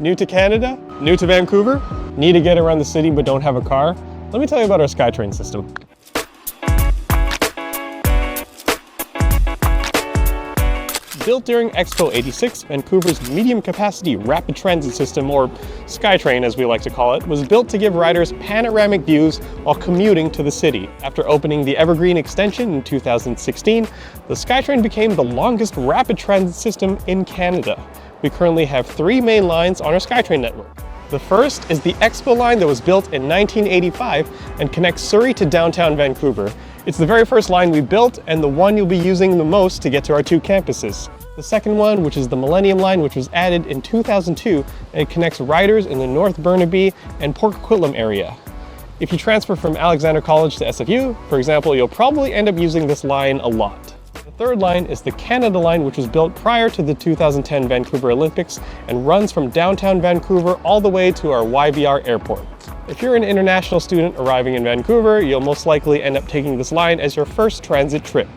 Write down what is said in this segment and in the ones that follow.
New to Canada? New to Vancouver? Need to get around the city but don't have a car? Let me tell you about our Skytrain system. Built during Expo '86, Vancouver's medium-capacity rapid transit system, or Skytrain as we like to call it, was built to give riders panoramic views while commuting to the city. After opening the Evergreen extension in 2016, the Skytrain became the longest rapid transit system in Canada. We currently have 3 main lines on our Skytrain network. The first is the Expo line that was built in 1985 and connects Surrey to downtown Vancouver. It's the very first line we built and the one you'll be using the most to get to our 2 campuses. The second one, which is the Millennium line, which was added in 2002, and it connects riders in the North Burnaby and Port Coquitlam area. If you transfer from Alexander College to SFU, for example, you'll probably end up using this line a lot. The third line is the Canada line, which was built prior to the 2010 Vancouver Olympics and runs from downtown Vancouver all the way to our YVR airport. If you're an international student arriving in Vancouver, you'll most likely end up taking this line as your first transit trip.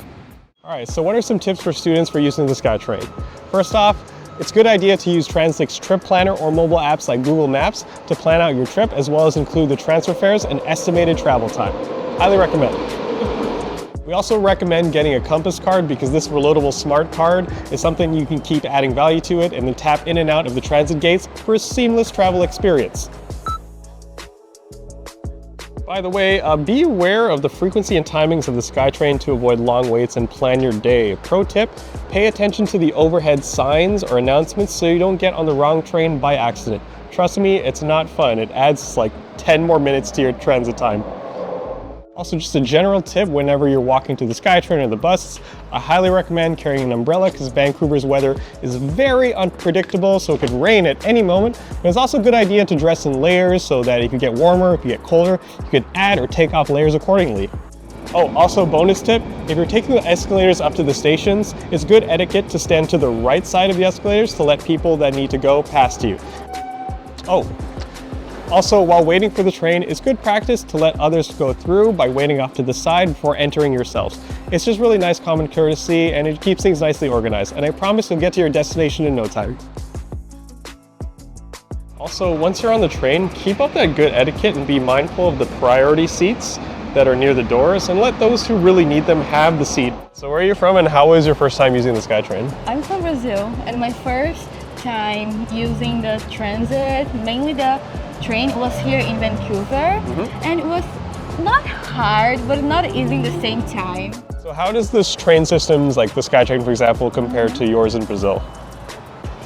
Alright, so what are some tips for students for using the Skytrain? First off, it's a good idea to use Translic's trip planner or mobile apps like Google Maps to plan out your trip, as well as include the transfer fares and estimated travel time. Highly recommend. We also recommend getting a Compass card because this reloadable smart card is something you can keep adding value to it and then tap in and out of the transit gates for a seamless travel experience. By the way, be aware of the frequency and timings of the Skytrain to avoid long waits and plan your day. Pro tip, pay attention to the overhead signs or announcements so you don't get on the wrong train by accident. Trust me, it's not fun. It adds like 10 more minutes to your transit time. Also, just a general tip, whenever you're walking to the Skytrain or the bus, I highly recommend carrying an umbrella because Vancouver's weather is very unpredictable, so it could rain at any moment. But it's also a good idea to dress in layers so that if you get warmer, if you get colder, you could add or take off layers accordingly. Oh, also bonus tip, if you're taking the escalators up to the stations, it's good etiquette to stand to the right side of the escalators to let people that need to go past you. Oh. Also, while waiting for the train, it's good practice to let others go through by waiting off to the side before entering yourselves. It's just really nice common courtesy and it keeps things nicely organized, and I promise you'll get to your destination in no time. Also, once you're on the train, keep up that good etiquette and be mindful of the priority seats that are near the doors and let those who really need them have the seat. So where are you from and how was your first time using the Skytrain? I'm from Brazil and my first time using the transit, mainly the train, was here in Vancouver, and it was not hard but not easy at the same time. So how does this train systems like the Skytrain, for example, compare to yours in Brazil?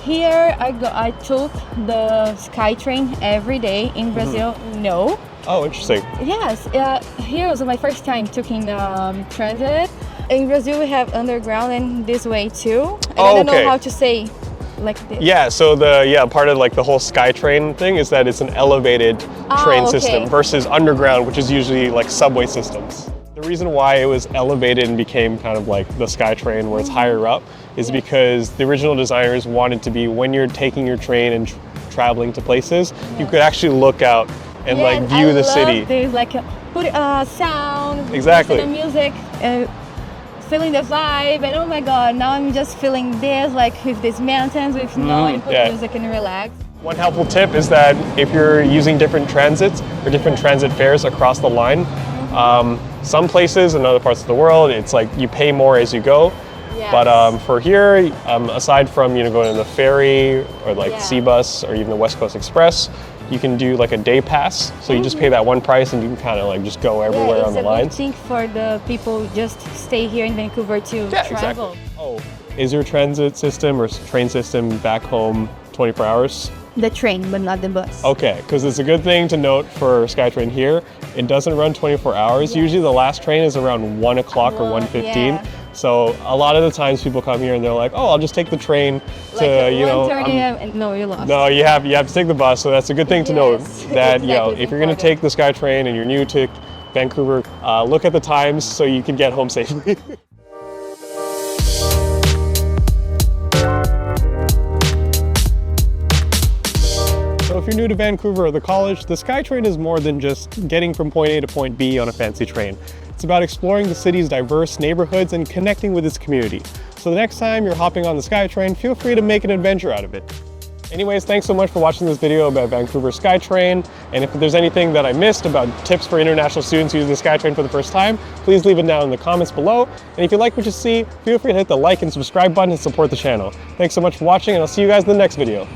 Here I took the Skytrain every day. In Brazil, no. Oh, interesting. Yes, here was my first time taking the transit. In Brazil we have underground and this way too. And I don't know how to say like this. Yeah, so part of like the whole Skytrain thing is that it's an elevated train system versus underground, which is usually like subway systems. The reason why it was elevated and became kind of like the Skytrain where it's higher up is because the original designers wanted to be, when you're taking your train and traveling to places, you could actually look out and like view the city. There's like put sound, exactly, the music, feeling the vibe, and oh my god, now I'm just feeling this, like with these mountains, with snow, and put music and relax. One helpful tip is that if you're using different transits or different transit fares across the line, some places in other parts of the world, it's like you pay more as you go. Yes. But for here, aside from going on the ferry or like Sea Bus or even the West Coast Express, you can do like a day pass. So you just pay that one price and you can kind of like just go everywhere on the lines. I think for the people just stay here in Vancouver to travel. Exactly. Oh, is your transit system or train system back home 24 hours? The train, but not the bus. Okay, because it's a good thing to note for Skytrain here. It doesn't run 24 hours. Yeah. Usually the last train is around 1 o'clock or 1:15. Yeah. So a lot of the times people come here and they're like, oh, I'll just take the train to, no, you're lost. No, you have to take the bus. So that's a good thing to note that, if you're going to take the Skytrain and you're new to Vancouver, look at the times so you can get home safely. So if you're new to Vancouver or the college, the Skytrain is more than just getting from point A to point B on a fancy train. It's about exploring the city's diverse neighborhoods and connecting with its community. So the next time you're hopping on the Skytrain, feel free to make an adventure out of it. Anyways, thanks so much for watching this video about Vancouver Skytrain. And if there's anything that I missed about tips for international students using the Skytrain for the first time, please leave it down in the comments below. And if you like what you see, feel free to hit the like and subscribe button to support the channel. Thanks so much for watching, and I'll see you guys in the next video.